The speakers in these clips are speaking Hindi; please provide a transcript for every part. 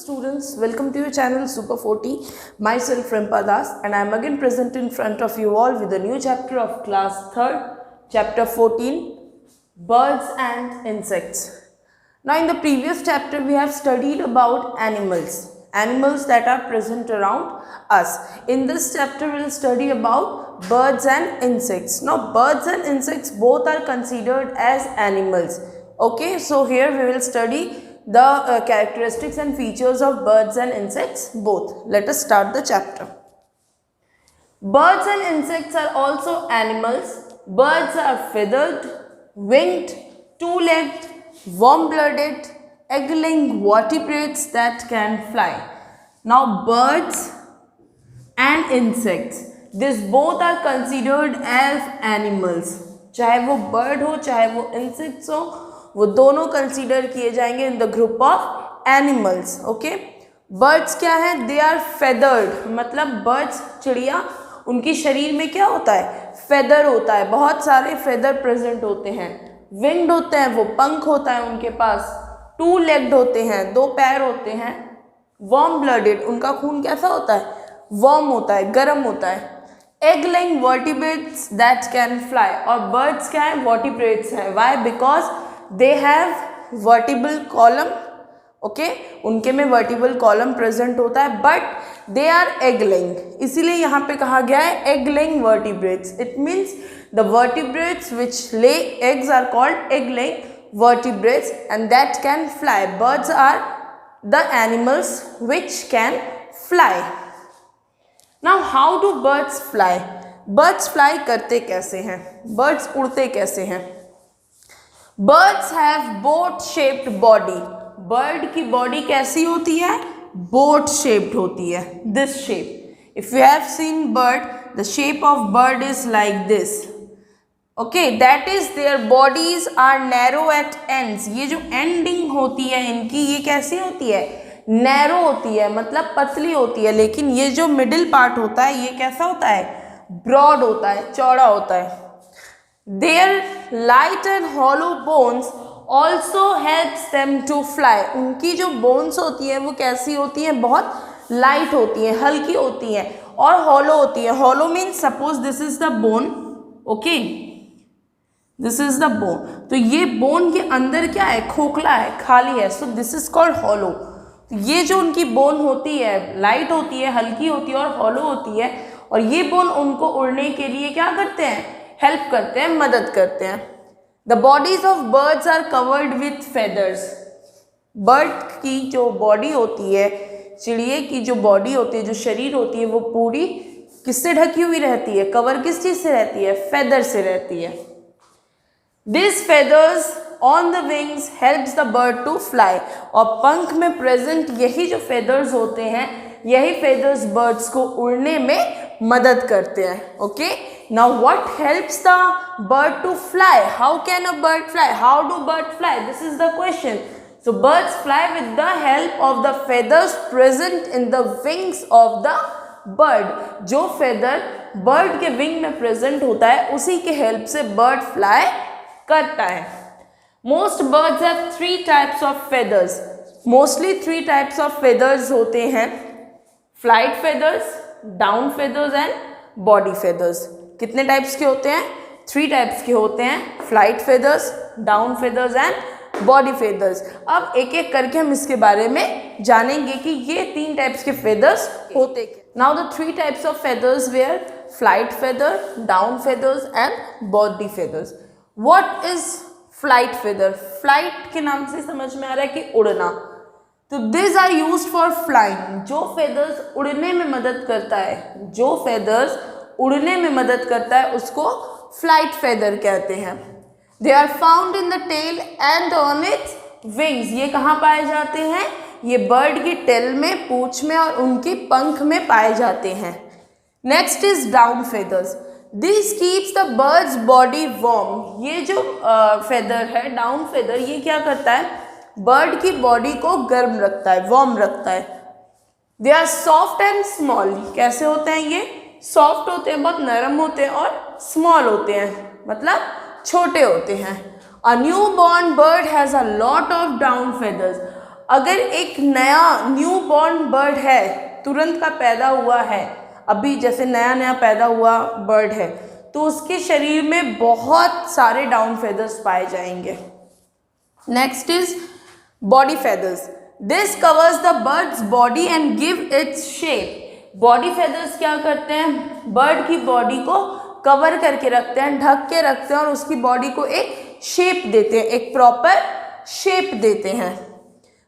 students, welcome to your channel Super 40. Myself Rimpa Das and I am again present in front of you all with a new chapter of class 3rd, chapter 14, birds and insects. Now in the previous chapter we have studied about animals that are present around us. In this chapter we will study about birds and insects. Now birds and insects both are considered as animals. Okay, so here we will study the characteristics and features of birds and insects both. Let us start the chapter. Birds and insects are also animals. Birds are feathered, winged, two-legged, warm-blooded, egg-laying vertebrates that can fly. Now birds and insects, these both are considered as animals. चाहे वो bird हो चाहे वो insects हो, वो दोनों कंसीडर किए जाएंगे in the group of animals. Okay, birds क्या है? दे आर फेदर्ड, मतलब बर्ड्स चिड़िया, उनकी शरीर में क्या होता है? फेदर होता है, बहुत सारे फेदर प्रेजेंट होते हैं. विंग्ड होते हैं, वो पंख होता है उनके पास. टू लेग्ड होते हैं, दो पैर होते हैं. वार्म ब्लडेड, उनका खून कैसा होता है? वार्म होता है, गर्म होता है. Egg laying vertebrates that can fly, और बर्ड्स क्या है? वर्टिब्रेट्स है. Why? Because they have vertebral column. Okay, उनके में vertebral column present होता है, but they are egg laying. इसीलिए यहाँ पे कहा गया है egg laying vertebrates. It means the vertebrates which lay eggs are called egg laying vertebrates and that can fly. Birds are the animals which can fly. Now how do birds fly? Birds fly करते कैसे हैं? Birds उड़ते कैसे हैं? Birds have boat shaped body. Bird की body कैसी होती है? Boat shaped होती है. This shape. If you have seen bird, the shape of bird is like this. Okay, that is their bodies are narrow at ends. ये जो ending होती है इनकी, ये कैसी होती है? Narrow होती है, मतलब पतली होती है. लेकिन ये जो middle part होता है, ये कैसा होता है? Broad होता है, चौड़ा होता है. Their light and hollow bones also helps them to fly. उनकी जो bones होती है वो कैसी होती है? बहुत light होती है, हल्की होती है और hollow होती है. Hollow means suppose this is the bone, okay? This is the bone. तो ये bone के अंदर क्या है? खोखला है, खाली है. So this is called hollow. ये जो उनकी bone होती है, light होती है, हल्की होती है और hollow होती है, और ये bone उनको उड़ने के लिए क्या करते हैं? हेल्प करते हैं, मदद करते हैं. The bodies of birds are covered with feathers. Bird की जो बॉडी होती है, चिड़िए की जो बॉडी होती है, जो शरीर होती है, वो पूरी किससे ढकी हुई रहती है? कवर किस चीज से रहती है? फेदर से रहती है. This feathers on the wings helps the bird to fly. और पंख में प्रेजेंट यही जो फेदर्स होते हैं, यही फेदर्स बर्ड्स को उड़ने में मदद करते हैं. Okay, now what helps the bird to fly? How can a bird fly? How do birds fly? This is the question. So birds fly with the help of the feathers present in the wings of the bird. जो feather bird के wing में present होता है, उसी के help से bird fly करता है. Most birds have 3 types of feathers. Mostly 3 types of feathers होते हैं. Flight feathers, down feathers and body feathers. कितने टाइप्स के होते हैं? 3 टाइप्स के होते हैं. Flight feathers, down feathers and body feathers. अब एक एक करके हम इसके बारे में जानेंगे कि ये 3 टाइप्स के फेदर्स होते हैं. Now the 3 types of feathers were flight feather, down feathers and body feathers. What is flight feather? Flight के नाम से समझ में आ रहा है कि उड़ना. तो this are used for flying. जो फेदर्स उड़ने में मदद करता है, जो फेदर्स उड़ने में मदद करता है, उसको फ्लाइट फेदर कहते हैं. They are found in the tail and on its wings. ये कहाँ पाए जाते हैं? ये बर्ड की टेल में, पूंछ में और उनके पंख में पाए जाते हैं. Next is down feathers. This keeps the birds body warm. ये जो फेदर है, डाउन फेदर, ये क्या करता है? बर्ड की बॉडी को गर्म रखता है, वार्म रखता है. They are soft and small. कैसे होते हैं ये? सॉफ्ट होते हैं, बहुत नरम होते हैं, और स्मॉल होते हैं, मतलब छोटे होते हैं. A new born bird has a lot of down feathers. अगर एक नया न्यू बॉर्न बर्ड है, तुरंत का पैदा हुआ है, अभी जैसे नया नया पैदा हुआ बर्ड है, तो उसके शरीर में बहुत सारे डाउन फेदर्स पाए जाएंगे। Next is body feathers. This covers the birds body and give its shape. Body feathers क्या करते हैं, बर्ड की बॉडी को कवर करके रखते हैं, ढक के रखते हैं और उसकी बॉडी को एक शेप देते हैं, एक प्रॉपर शेप देते हैं।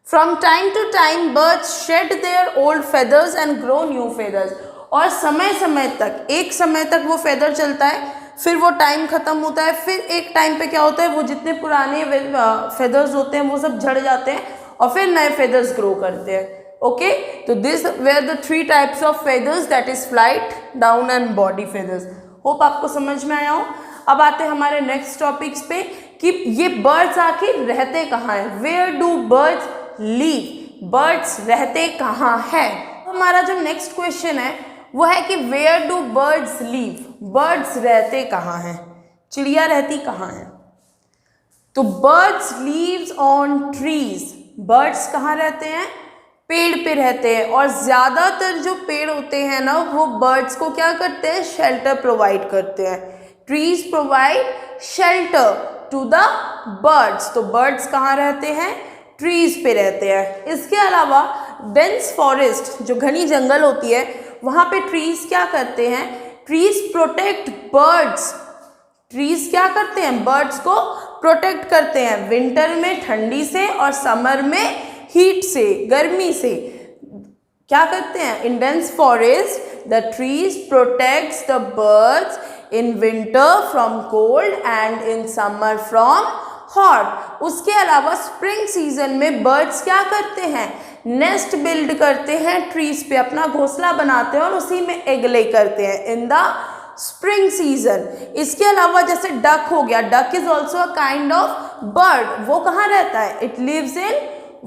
From time to time birds shed their old feathers and grow new feathers. और समय समय तक, एक समय तक वो फेदर चलता है, फिर वो टाइम खत्म होता है, फिर एक टाइम पे क्या होता है, वो जितने पुराने फेदर्स होते हैं वो सब झड़ जाते हैं और फिर नए फेदर्स ग्रो करते हैं। ओके, तो this were the 3 types of feathers, that is flight, down and body feathers. Hope आपको समझ में आया हो। अब आते हैं हमारे नेक्स्ट टॉपिक्स पे कि ये बर्ड्स आखिर रहते कहाँ हैं। Where do birds live, birds रहते कहाँ हैं। हमारा जो नेक्स्ट क्वेश्चन है वो है कि where do birds live, birds रहते कहाँ हैं, चिड़िया रहती कहाँ है। तो birds lives on trees, birds कहाँ रहते हैं, पेड़ पे रहते हैं। और ज़्यादातर जो पेड़ होते हैं ना, वो बर्ड्स को क्या करते हैं, शेल्टर प्रोवाइड करते हैं। Trees provide shelter to the birds. तो बर्ड्स कहाँ रहते हैं, ट्रीज पे रहते हैं। इसके अलावा डेंस फॉरेस्ट, जो घनी जंगल होती है, वहाँ पे ट्रीज क्या करते हैं, ट्रीज प्रोटेक्ट बर्ड्स। ट्रीज क्या करते हैं, बर्ड्स को प्रोटेक्ट करते हैं, विंटर में ठंडी से और समर में हीट से, गर्मी से। क्या करते हैं, in dense forest the trees protects the birds in winter from cold and in summer from hot. उसके अलावा स्प्रिंग सीजन में बर्ड्स क्या करते हैं, नेस्ट बिल्ड करते हैं, ट्रीज पे अपना घोंसला बनाते हैं और उसी में एग ले करते हैं इन द स्प्रिंग सीजन। इसके अलावा जैसे डक हो गया, duck is also a kind of bird. वो कहाँ रहता है, इट लिव्स इन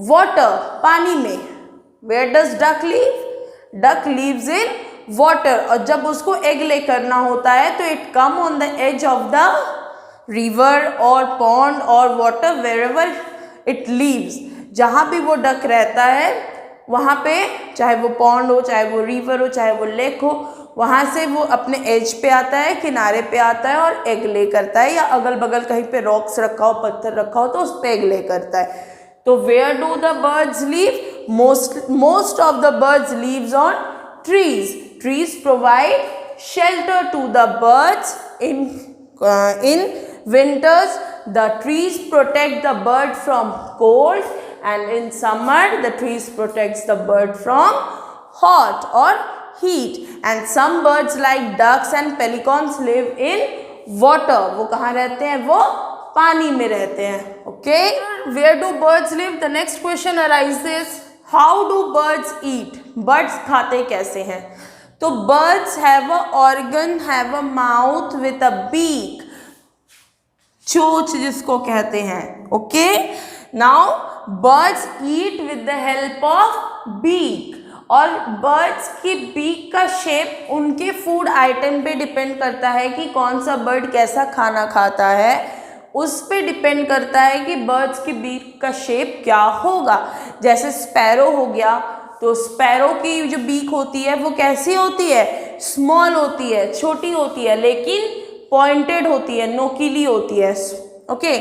वाटर, पानी में। Where does duck live, duck lives in water. और जब उसको एग ले करना होता है तो it come on the edge of the river और पॉन्ड और वाटर, वेरेवर इट लिव्स। जहाँ भी वो डक रहता है वहाँ पे, चाहे वो पॉन्ड हो, चाहे वो रिवर हो, चाहे वो लेक हो, वहाँ से वो अपने एज पे आता है, किनारे पे आता है और एग ले करता है, या अगल बगल कहीं पे रॉक्स रखा हो, पत्थर रखा हो तो उस पे एग ले करता है। तो where do the birds live, most of the birds lives on trees. Trees provide shelter to the birds in winters. The trees protect the bird from cold, and in summer the trees protects the bird from hot or heat. And some birds like ducks and pelicans live in water. वो कहाँ रहते हैं, वो पानी में रहते हैं। Okay, where do birds live? The next question arises, how do birds eat? Birds खाते कैसे हैं? तो birds have a organ, have a mouth with a beak, चोंच जिसको कहते हैं। Okay, now birds eat with the help of beak. और बर्ड्स की बीक का शेप उनके फूड आइटम पे डिपेंड करता है कि कौन सा बर्ड कैसा खाना खाता है, उस पे डिपेंड करता है कि बर्ड्स की बीक का शेप क्या होगा। जैसे स्पैरो हो गया, तो स्पैरो की जो बीक होती है वो कैसी होती है, स्मॉल होती है, छोटी होती है, लेकिन पॉइंटेड होती है, नोकीली होती है। ओके,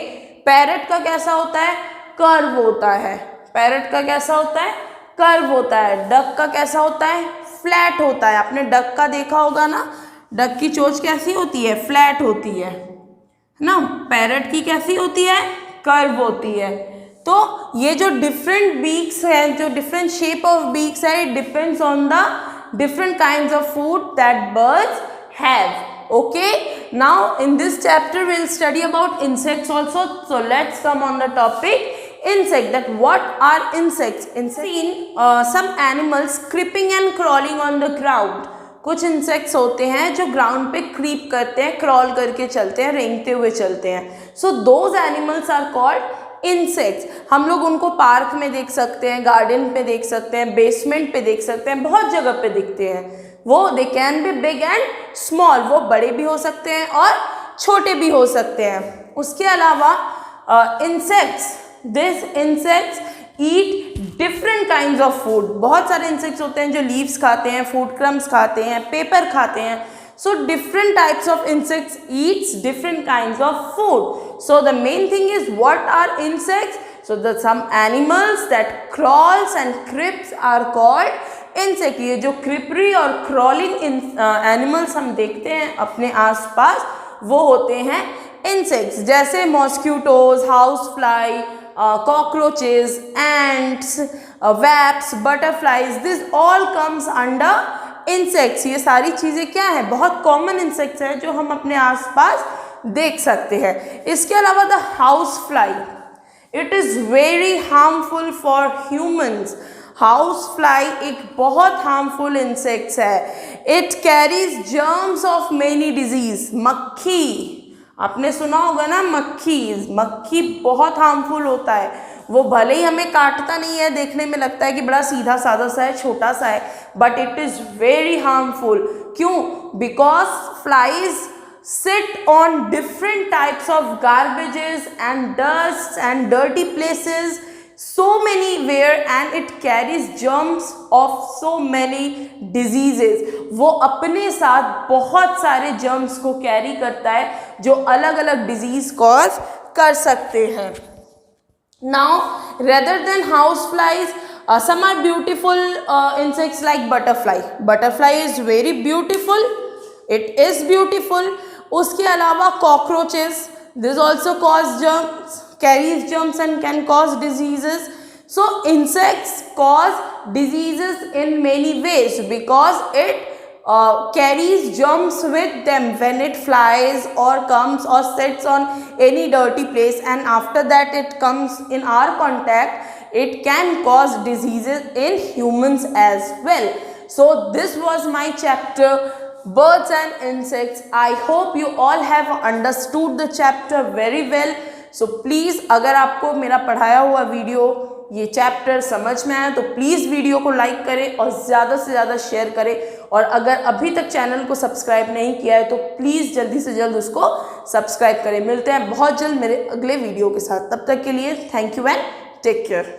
पैरट का कैसा होता है, कर्व होता है। पैरट का कैसा होता है, कर्व होता है। डक का कैसा होता है, फ्लैट होता है। आपने डक का देखा होगा ना, डक की चोंच कैसी होती है, फ्लैट होती है ना। पैरट की कैसी होती है, कर्व होती है। तो ये जो डिफरेंट बीक्स हैं, जो डिफरेंट शेप ऑफ बीक्स है, it depends on the different kinds of food that birds have. Okay, now in this chapter we'll study about insects also. So let's come on the topic insect. That what are insects? Insects some animals creeping and crawling on the ground. कुछ इंसेक्ट्स होते हैं जो ग्राउंड पे क्रीप करते हैं, क्रॉल करके चलते हैं, रेंगते हुए चलते हैं। So those animals are called insects. हम लोग उनको पार्क में देख सकते हैं, गार्डन पे देख सकते हैं, बेसमेंट पे देख सकते हैं, बहुत जगह पे दिखते हैं। वो they can be big and small, वो बड़े भी हो सकते हैं और छोटे भी हो सकते हैं। उसके अलावा insects, this insects eat different kinds of food. बहुत सारे इंसेक्ट्स होते हैं जो लीव्स खाते हैं, फूड क्रम्स खाते हैं, पेपर खाते हैं. So different types of insects eats different kinds of food. So the main thing is, what are insects? So the some animals that crawls and creeps are called insect. ये जो creepery और crawling animals हम देखते हैं अपने आसपास, वो होते हैं insects. जैसे mosquitoes, housefly, cockroaches, ants, wasps, butterflies. This all comes under insects. ये सारी चीज़ें क्या है, बहुत कॉमन इंसेक्ट्स हैं जो हम अपने आसपास देख सकते हैं. इसके अलावा the house fly, it is very harmful for humans. House fly एक बहुत हार्मफुल इंसेक्ट्स है. It carries germs of many disease. मक्खी, आपने सुना होगा ना, मक्खी बहुत हार्मफुल होता है. वो भले ही हमें काटता नहीं है, देखने में लगता है कि बड़ा सीधा साधा सा है, छोटा सा है, but it is very harmful. क्यों? Because flies sit on different types of garbages and dust and dirty places so many where, and it carries germs of so many diseases. वो अपने साथ बहुत सारे germs को कैरी करता है जो अलग अलग डिजीज कॉज कर सकते हैं. Now rather than house flies, some are beautiful insects like butterfly. Butterfly is very beautiful, it is beautiful. उसके अलावा cockroaches, this also cause germs, carries germs and can cause diseases. So insects cause diseases in many ways because it carries germs with them when it flies or comes or sits on any dirty place, and after that it comes in our contact, it can cause diseases in humans as well. So this was my chapter, birds and insects. I hope you all have understood the chapter very well. So please, अगर आपको मेरा पढ़ाया हुआ वीडियो, ये चैप्टर समझ में आया तो प्लीज़ वीडियो को लाइक करें और ज़्यादा से ज़्यादा शेयर करें. और अगर अभी तक चैनल को सब्सक्राइब नहीं किया है तो प्लीज़ जल्दी से जल्द उसको सब्सक्राइब करें. मिलते हैं बहुत जल्द मेरे अगले वीडियो के साथ. तब तक के लिए thank you and take care.